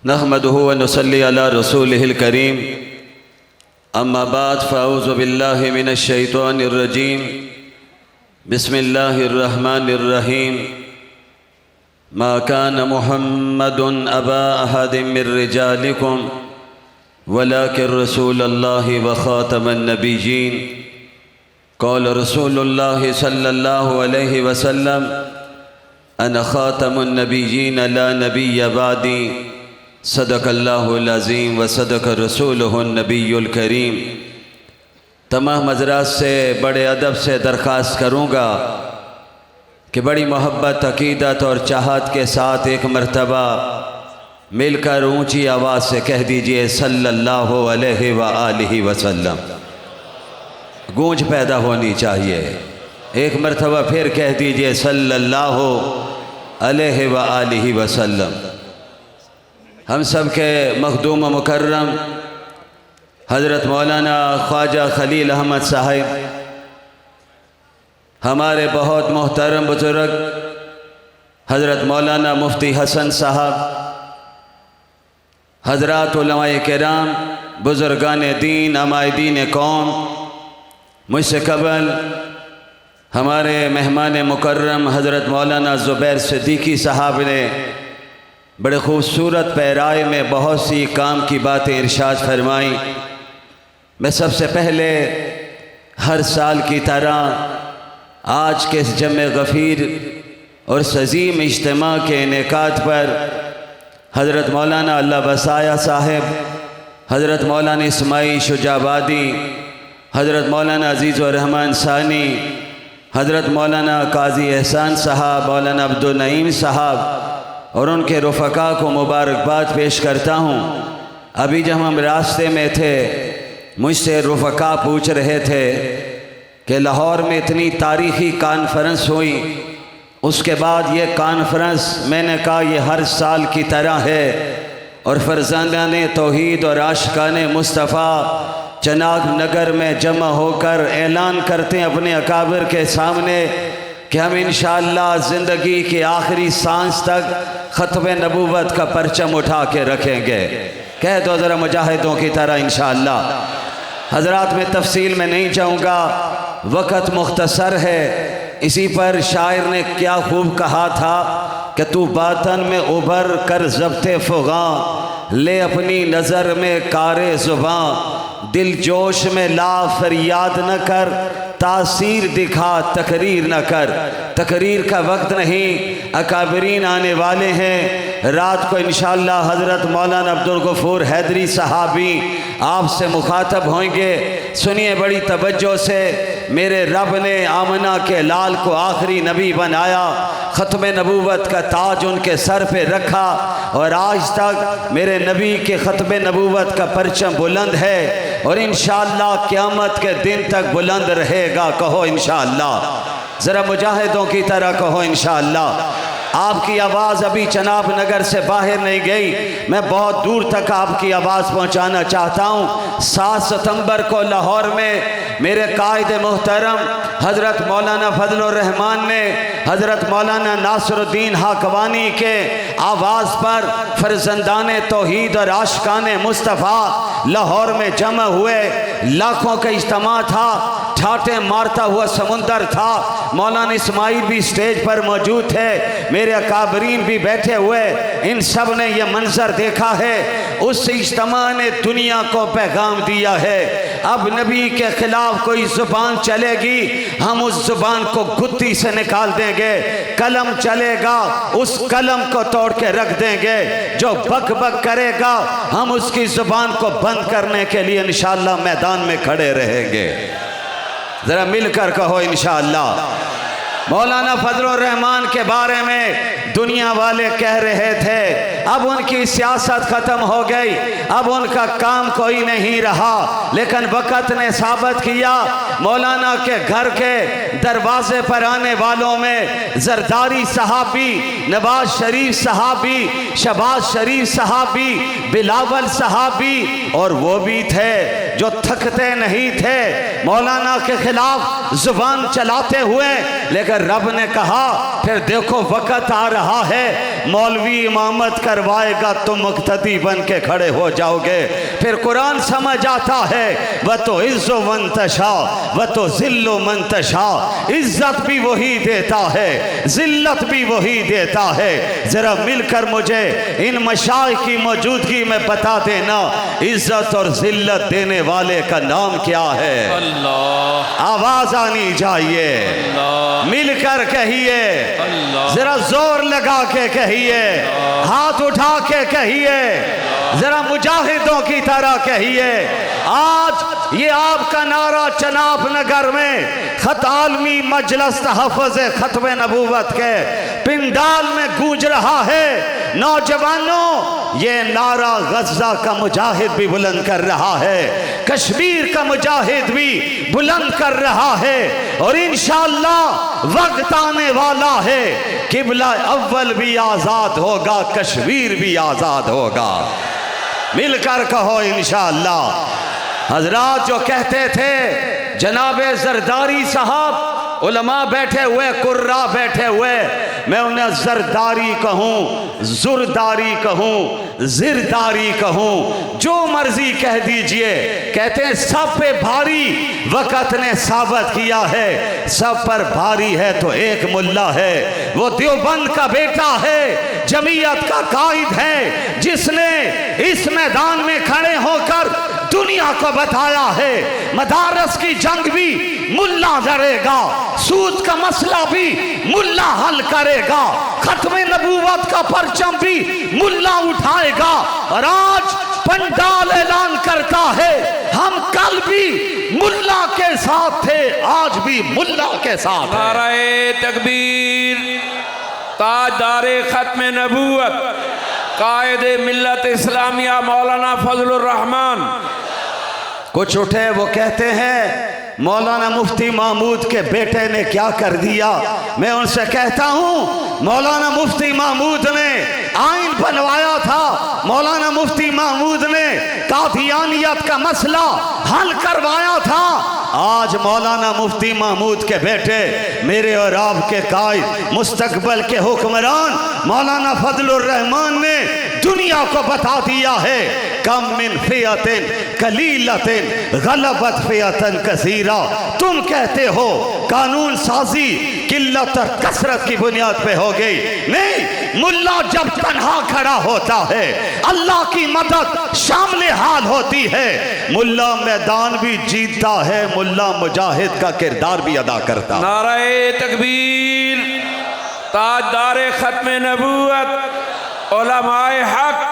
नहमदुहु व नुसल्ली अला रसूलिहिल करीम। अम्मा बाद फ़अऊज़ु बिल्लाहि मिनश शैतानिर रजीम। बिस्मिल्लाहिर रहमानिर रहीम। मा कान मुहम्मदुन अबा अहदिम मिर रिजालिकुम वलाकिन रसूलल्लाहि व ख़ातमन नबिय्यीन। क़ाल रसूलुल्लाहि सल्लल्लाहु अलैहि वसल्लम अना ख़ातमुन नबिय्यीन ला नबिय्य बादी। सदक़ल्लाहुल अज़ीम व सदक़ रसूलुहुन नबियुल करीम। तमाम हज़रात से बड़े अदब से दरख्वास्त करूँगा कि बड़ी मोहब्बत, अक़ीदत और चाहत के साथ एक मरतबा मिलकर ऊंची आवाज़ से कह दीजिए सल्लल्लाहु अलैहि व आलिहि वसल्लम। गूंज पैदा होनी चाहिए। एक मरतबा फिर कह दीजिए सल्लल्लाहु अलैहि व आलिहि वसल्लम। हम सब के मखदूम मुकर्रम हज़रत मौलाना ख्वाजा खलील अहमद साहिब, हमारे बहुत मोहतरम बुजुर्ग हज़रत मौलाना मुफ्ती हसन साहब, हज़रात उलमाए किराम, बुज़ुर्गान दीन, अमायदीन कौम, मुझसे कबल हमारे मेहमान मुकर्रम हज़रत मौलाना ज़ुबैर सिद्दीकी साहब ने बड़े ख़ूबसूरत पैराए में बहुत सी काम की बातें इरशाद फरमाई। मैं सबसे पहले हर साल की तरह आज के इस जमे गफ़ीर और सजीम इज्तिमा के इनेकाद पर हज़रत मौलाना अल्लाह बसाया साहिब, हज़रत मौलाना इस्माइल शुजाबादी, हज़रत मौलाना अज़ीज़ुर रहमान सानी, हज़रत मौलाना काजी एहसान साहब, मौलाना अब्दुल नईम साहब और उनके रुफ़क़ा को मुबारकबाद पेश करता हूँ। अभी जब हम रास्ते में थे मुझसे रुफ़क़ा पूछ रहे थे कि लाहौर में इतनी तारीख़ी कॉन्फ्रेंस हुई, उसके बाद ये कॉन्फ्रेंस, मैंने कहा ये हर साल की तरह है और फ़रज़ांदाने तौहीद और आशिक़ाने मुस्तफ़ा चनाब नगर में जमा होकर ऐलान करते हैं अपने अकाबिर के सामने कि हम इंशाअल्लाह ज़िंदगी की आखिरी सांस तक ख़त्म नबूवत का परचम उठा के रखेंगे। कह दो ज़रा मुजाहिदों की तरह इंशाअल्लाह। हज़रात में तफसील में नहीं जाऊँगा, वक़्त मुख्तसर है। इसी पर शायर ने क्या खूब कहा था कि तू बातन में उभर कर ज़ब्ते फ़ुग़ां, ले अपनी नज़र में कारे ज़ुबां, दिल जोश में ला फरियाद न कर, तासीर दिखा तकरीर न कर। तकरीर का वक्त नहीं, अकाबरीन आने वाले हैं। रात को इंशाअल्लाह हज़रत मौलाना अब्दुल गफ़ूर हैदरी साहबी आपसे मुखातब होंगे। सुनिए बड़ी तवज्जो से। मेरे रब ने आमना के लाल को आखिरी नबी बनाया, ख़त्म नबूवत का ताज उनके सर पे रखा और आज तक मेरे नबी के ख़त्म नबूवत का परचम बुलंद है और इंशाअल्लाह क़यामत के दिन तक बुलंद रहेगा। कहो इंशाअल्लाह। ज़रा मुजाहिदों की तरह कहो इंशाअल्लाह। आपकी आवाज़ अभी चनाब नगर से बाहर नहीं गई, मैं बहुत दूर तक आपकी आवाज़ पहुंचाना चाहता हूं। 7 सितंबर को लाहौर में मेरे कायद मोहतरम हज़रत मौलाना फजलुर रहमान ने हज़रत मौलाना नासिरुद्दीन हाकवानी के आवाज़ पर फ़रज़ंदाने तौहीद और आशिक़ाने मुस्तफ़ा लाहौर में जमा हुए। लाखों का इज्तिमा था, ठाटे मारता हुआ समुंदर था। मौलाना इस्माइल भी स्टेज पर मौजूद थे, मेरे अकाबरीन भी बैठे हुए। इन सब ने यह मंजर देखा है। उस इज्तिमा ने दुनिया को पैगाम दिया है, अब नबी के खिलाफ कोई ज़ुबान चलेगी हम उस ज़ुबान को गुत्ती से निकाल देंगे। कलम चलेगा उस कलम को तोड़ के रख देंगे। जो बक बक करेगा हम उसकी ज़ुबान को बंद करने के लिए इंशाअल्लाह मैदान में खड़े रहेंगे। ज़रा मिलकर कहो इंशाअल्लाह। मौलाना फजलुर रहमान के बारे में दुनिया वाले कह रहे थे अब उनकी सियासत ख़त्म हो गई, अब उनका काम कोई नहीं रहा, लेकिन वक़्त ने साबित किया मौलाना के घर के दरवाजे पर आने वालों में जरदारी सहाबी, नवाज शरीफ सहाबी, शहबाज शरीफ सहाबी, बिलावल सहाबी और वो भी थे जो थकते नहीं थे मौलाना के खिलाफ जुबान चलाते हुए। लेकिन रब ने कहा फिर देखो वक़्त आ रहा है, मौलवी इमामत करवाएगा तो मुक्तदी बन के खड़े हो जाओगे। फिर कुरान समझ आता है, वह तो इज़्ज़ो मंतशा वह तो ज़िल्लो मंतशा, इज़्ज़त भी वही देता है, ज़िल्लत भी वही देता है। ज़रा मिलकर मुझे इन मशाइख की मौजूदगी में बता देना, इज़्ज़त और ज़िल्लत देने वाले का नाम क्या है? अल्लाह। आवाज़ आनी चाहिए, मिलकर कहिए, जरा जोर लगा के कहिए, हाथ उठा के कहिए, जरा मुजाहिदों की तरह कहिए। आज ये आपका नारा चनाब नगर में खत आलमी मजलस तहफ़्फ़ुज़ खत्म नबूवत के पिंडाल में गूंज रहा है। नौजवानों, ये नारा गज़ा का मुजाहिद भी बुलंद कर रहा है, कश्मीर का मुजाहिद भी बुलंद कर रहा है, और इंशाअल्लाह वक्त आने वाला है, किबला अव्वल भी आज़ाद होगा, कश्मीर भी आज़ाद होगा। मिलकर कहो इंशाअल्लाह। हजरात जो कहते थे जनाबे जरदारी साहब, उलमा बैठे हुए, कुर्रा बैठे हुए, मैं उन्हें जरदारी कहूँ, जुरदारी कहूँ, जिरदारी कहूँ, जो मर्जी कह दीजिए, कहते हैं सब पे भारी वक़्त ने साबित किया है, सब पर भारी है तो एक मुल्ला है, वो देवबंद का बेटा है, जमीयत का कायद है, जिसने इस मैदान में खड़े होकर दुनिया को बताया है मदारस की जंग भी मुल्ला लड़ेगा, सूद का मसला भी मुल्ला हल करेगा, खत्म नबूवत का परचम भी मुल्ला उठाएगा। और आज पंडाल ऐलान करता है, हम कल भी मुल्ला के साथ थे, आज भी मुल्ला के साथ। नारे तकबीर, ताजदारे खत्म नबूवत, कायदे मिल्लत इस्लामिया मौलाना फजलुर रहमान। कुछ उठे वो कहते हैं मौलाना मुफ्ती महमूद के बेटे ने क्या कर दिया। मैं उनसे कहता हूँ, मौलाना मुफ्ती महमूद ने आइन बनवाया था, मौलाना मुफ्ती महमूद ने कादियानियत का मसला हल करवाया था। आज मौलाना मुफ्ती महमूद के बेटे, मेरे और आपके कायद, मुस्तकबल के हुक्मरान मौलाना फजलुर रहमान ने दुनिया को बता दिया है, कम मिन फियतिन कलीलतिन गलबत फियतन कसीरा। तुम कहते हो कानून साजी किल्लत और कसरत की बुनियाद पे हो गई, नहीं, मुल्ला जब तन्हा खड़ा होता है, अल्लाह की मदद शामिल हाल होती है, मुल्ला मैदान भी जीतता है, मुल्ला मुजाहिद का किरदार भी अदा करता। नारे तकबीर, ताजदारे खत्म नबूवत, उलमाए हक।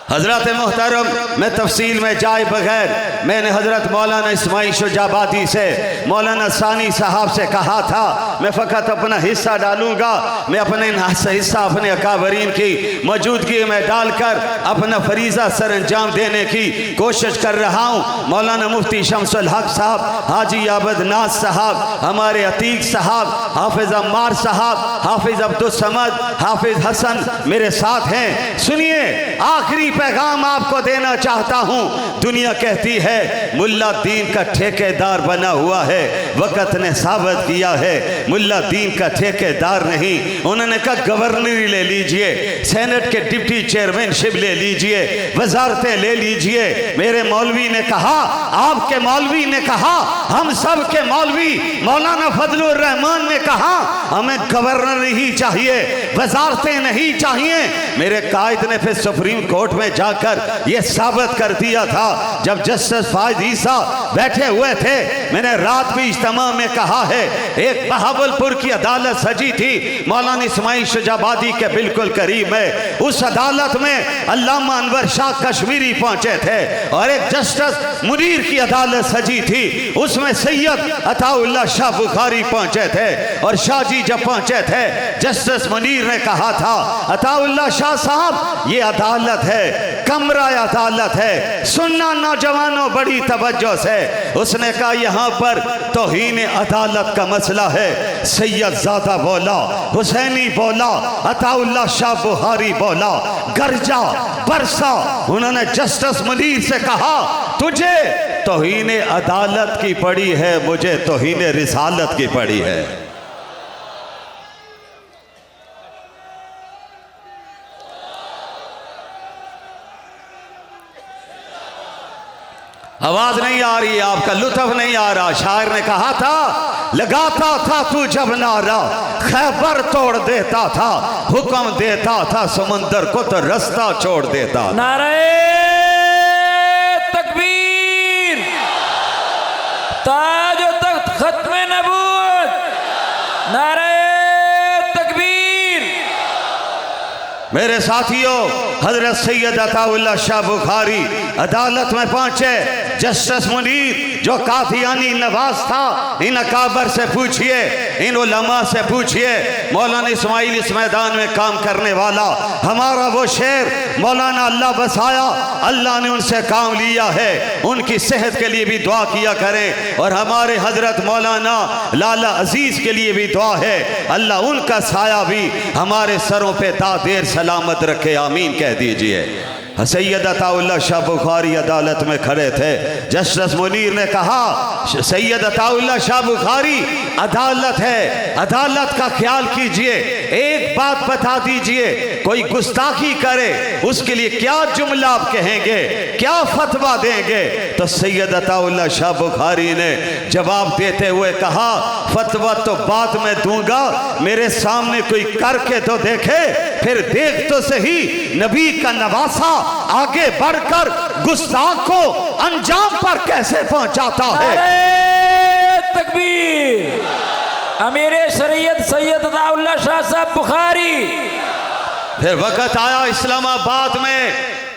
हजरत मोहतरम, मैं तफसील में जाए बगैर, मैंने हजरत मौलाना इस्माइल शुजाबादी से, मौलाना सानी साहब से कहा था, मैं फ़कत अपना हिस्सा डालूंगा, मैं अपने हिस्सा अपने अकाबरीन की मौजूदगी में डालकर अपना फरीज़ा सर अंजाम देने की कोशिश कर रहा हूँ। मौलाना मुफ्ती शमसुल हक साहब, हाजी आबद नाज साहब, हमारे अतीक साहब, हाफिज़ अम्मार साहब, हाफिज़ अब्दुल समद, हाफिज़ हसन मेरे साथ हैं। सुनिए, आखिरी पैगाम आपको देना चाहता हूं। दुनिया कहती है मुल्ला दीन का ठेकेदार बना हुआ है, वक़्त ने साबित किया है मुल्ला दीन का ठेकेदार नहीं। उन्होंने कहा गवर्नरी ले लीजिए, सेनेट के डिप्टी चेयरमैनशिप ले लीजिए, वजारतें ले लीजिए। मेरे मौलवी ने कहा, आपके मौलवी ने कहा, हम सब के मौलवी मौलाना फजलुर रहमान ने कहा, हमें गवर्नर ही चाहिए, वजारतें नहीं चाहिए। मेरे कायद ने फिर सुप्रीम कोर्ट में जाकर यह साबित कर दिया था, जब जस्टिस फायद ईसा बैठे हुए थे। मैंने रात भी इज्तिमा में कहा है, एक बहावलपुर की अदालत सजी थी मौलाना इस्माइल शुजाबादी के बिल्कुल करीब में। उस अदालत में अल्लामा अनवर शाह कश्मीरी पहुंचे थे, और एक जस्टिस मुनीर की अदालत सजी थी, उसमें सैयद अताउल्लाह शाह बुखारी पहुंचे थे। और शाह जी जब पहुंचे थे, जस्टिस मुनीर ने कहा था, अताउल्लाह शाह साहब, ये अदालत है, कमरा अदालत है, सुनना नौजवानों बड़ी तवज्जो से। उसने कहा यहाँ पर तौहीन अदालत का मसला है। सैयद ज़ादा बोला, हुसैनी बोला, अताउल्लाह शाह बुखारी बोला, गर्जा बरसा। उन्होंने जस्टिस मुनीर से कहा, तुझे तौहीन अदालत की पड़ी है, मुझे तौहीन रिसालत की पड़ी है। आवाज नहीं आ रही, आपका लुत्फ नहीं आ रहा। शायर ने कहा था, लगाता था तू जब नारा, खैबर तोड़ देता था, हुक्म देता था समंदर को तो रास्ता छोड़ देता था। नारे तकबीर, ताज व तख्त खत्म नबूवत, नारे तकबीर। मेरे साथियों, हजरत सैयद अताउल्लाह शाह बुखारी अदालत में पहुंचे। जस्टिस मुनीर जो कादियानी नवाज था, इन अकाबर से पूछिए, इन उलमा से पूछिए, मौलाना इस्माइल इस मैदान में काम करने वाला हमारा वो शेर मौलाना अल्लाह बसाया, अल्लाह ने उनसे काम लिया है। उनकी सेहत के लिए भी दुआ किया करें और हमारे हजरत मौलाना लाला अजीज के लिए भी दुआ है, अल्लाह उनका साया भी हमारे सरों पे ता देर सलामत रखे, आमीन कह दीजिए। सैयद अताउल्लाह शाह बुखारी अदालत में खड़े थे। जस्टिस मुनीर ने कहा, सैयद अताउल्लाह शाह बुखारी अदालत है, अदालत का ख्याल कीजिए, एक बात बता दीजिए, कोई गुस्ताखी करे उसके लिए क्या जुमला आप कहेंगे, क्या फतवा देंगे? तो सैयद अताउल्लाह शाह बुखारी ने जवाब देते हुए कहा, फतवा तो बाद में दूंगा, मेरे सामने कोई करके तो देखे, फिर देख तो सही नबी का नवासा आगे बढ़कर गुस्ताख को अंजाम पर कैसे पहुंचाता है। तकबीर। अमीरे शरीयत सैयद अताउल्लाह शाह साहब बुखारी। फिर वक्त आया इस्लामाबाद में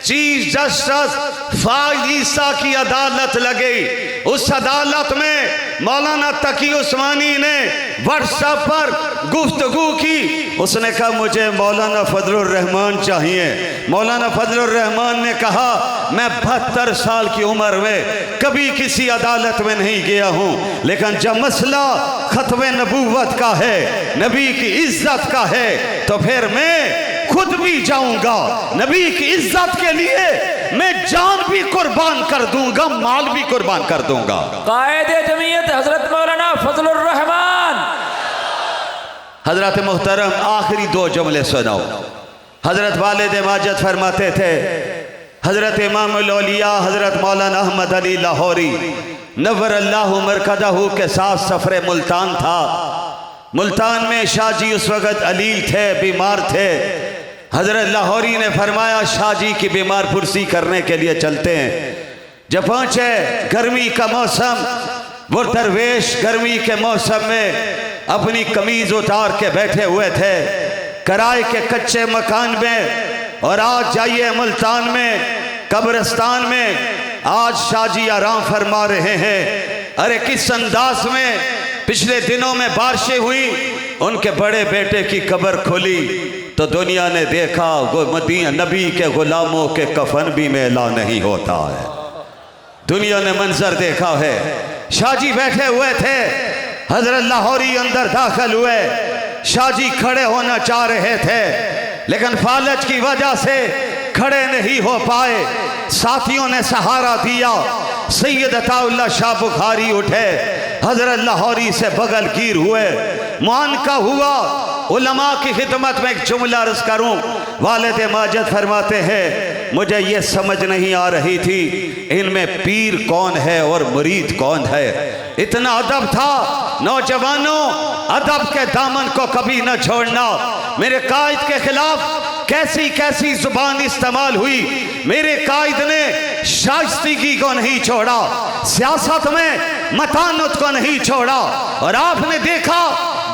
चीफ जस्टिस फाइज ईसा की अदालत लगी। उस अदालत में मौलाना तकी उस्मानी ने व्हाट्सएप पर गुफ्तगू की। उसने कहा, मुझे मौलाना फजलुर रहमान चाहिए। मौलाना फजलुर रहमान ने कहा, मैं 72 साल की उम्र में कभी किसी अदालत में नहीं गया हूँ, लेकिन जब मसला खत्म नबूवत का है, नबी की इज्जत का है, तो फिर मैं खुद भी जाऊंगा। नबी की इज्जत के लिए मैं जान भी कुर्बान कर दूंगा, माल भी कुर्बान कर दूंगा। कायदे जमीयत हजरत मौलाना फजलुर रहमान। हजरत मुहतरम, आखिरी 2 जुमले सुनाओ। हजरत वालिद माजिद फरमाते थे, हजरत इमामुल औलिया हजरत मौलाना अहमद अली लाहौरी नव्वर अल्लाहु मरकदहू के साथ सफरे मुल्तान था। मुल्तान में शाह जी उस वक़्त अलील थे, बीमार थे। हजरत लाहौरी ने फरमाया, शाह जी की बीमार पुरसी करने के लिए चलते हैं। जब पहुँचे, गर्मी का मौसम, वो दरवेश गर्मी के मौसम में अपनी कमीज उतार के बैठे हुए थे किराए के कच्चे मकान में। और आज जाइए मुल्तान में कब्रिस्तान में, आज शाह जी आराम फरमा रहे हैं। अरे किस अंदाज में पिछले दिनों में बारिशें हुई, उनके बड़े बेटे की कब्र खुली तो दुनिया ने देखा वो मदीना नबी के गुलामों के कफन भी मेला नहीं होता है। दुनिया ने मंजर देखा है। शाह जी बैठे हुए थे, हजरत लाहौरी अंदर दाखिल हुए। शाह जी खड़े होना चाह रहे थे, लेकिन फालज की वजह से खड़े नहीं हो पाए। साथियों ने सहारा दिया। सैयद अताउल्लाह शाह बुखारी उठे, हजरत लाहौरी से बगल गिर हुए, मुआनका हुआ। उलमा की खिदमत में एक जुमला अर्ज करूं। वालिद माजिद फरमाते हैं, मुझे ये समझ नहीं आ रही थी इनमें पीर कौन है और मुरीद कौन है। इतना अदब था। नौजवानों, अदब के दामन को कभी न छोड़ना। मेरे कायद के खिलाफ कैसी कैसी जुबान इस्तेमाल हुई, मेरे कायद ने शाइस्तगी को नहीं छोड़ा, सियासत में मतानुत को नहीं छोड़ा। और आपने देखा,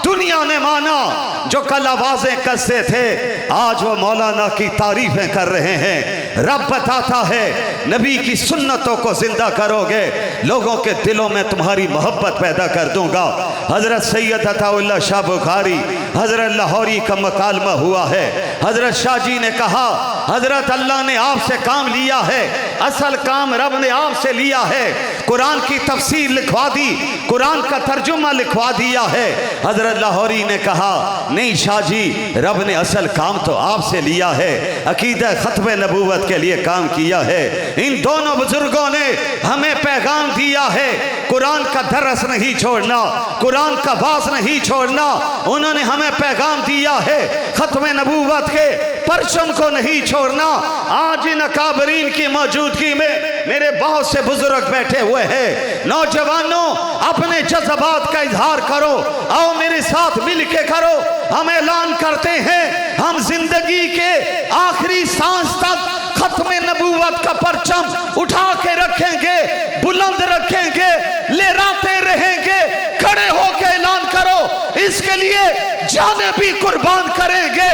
दुनिया ने माना, जो कल आवाजें कसते थे आज वो मौलाना की तारीफें कर रहे हैं। रब बताता है, नबी की सुन्नतों को जिंदा करोगे, लोगों के दिलों में तुम्हारी मोहब्बत पैदा कर दूंगा। हजरत सैयद अताउल्लाह शाह बुखारी हजरत लाहौरी का मकालमा हुआ है। हजरत शाह जी ने कहा, हजरत अल्लाह ने आपसे काम लिया है, असल काम रब ने आपसे लिया है। कुरान की तफसीर लिखवा दी, कुरान का तर्जुमा लिखवा दिया है। हजरत लाहौरी ने कहा, नहीं शाह जी, रब ने असल काम तो आपसे लिया है, अकीदा खत्म नबूवत के लिए काम किया है। इन दोनों बुजुर्गों ने हमें पैगाम दिया है, कुरान का दरस नहीं छोड़ना, कुरान का बास नहीं छोड़ना। उन्होंने हमें पैगाम दिया है, खत्म नबूवत के परचम को नहीं छोड़ना। आज इन अकाबरीन की मौजूदगी में मेरे बहुत से बुजुर्ग बैठे हुए हैं। नौजवानों, अपने जज्बात का इजहार करो, आओ मेरे साथ मिल के करो। हम ऐलान करते हैं, हम जिंदगी के आखिरी सांस तक खत्म नबूवत का परचम उठा के रखेंगे, बुलंद रखेंगे, लहराते रहेंगे। खड़े होकर ऐलान करो, इसके लिए जाने भी कुर्बान करेंगे,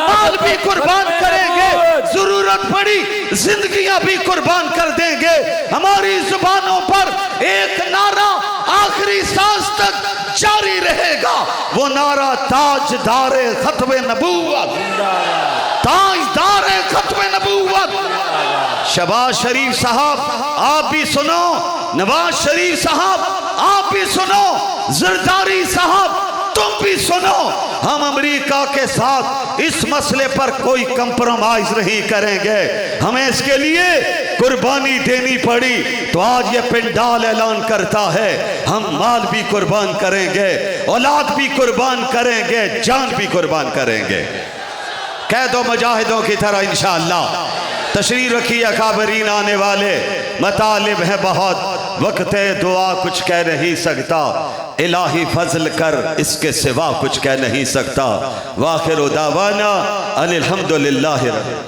माल भी कुर्बान करेंगे, जरूरत पड़ी जिंदगियां भी कुर्बान कर देंगे। हमारी जुबानों पर एक नारा आखिरी सांस तक जारी रहेगा, वो नारा ताजदारे खत्मे नबूवत, ताजदारे खत्मे नबूवत। शहबाज शरीफ साहब आप भी सुनो, नवाज शरीफ साहब आप भी सुनो, जरदारी साहब तुम भी सुनो। हम अमेरिका के साथ इस मसले पर कोई कंप्रोमाइज नहीं करेंगे। हमें इसके लिए कुर्बानी देनी पड़ी तो आज ये पिंडाल ऐलान करता है, हम माल भी कुर्बान करेंगे, औलाद भी कुर्बान करेंगे, जान भी कुर्बान करेंगे। कह दो मुजाहिदों की तरह इंशाअल्लाह। तशरीफ रखिए अकाबरीन आने वाले, मतालिब है बहुत, वक्त दुआ कुछ कह नहीं सकता, इलाही फजल कर इसके सिवा कुछ कह नहीं सकता। वाखिर दावाना अनिल हम्दुलिल्लाहि रब्बिल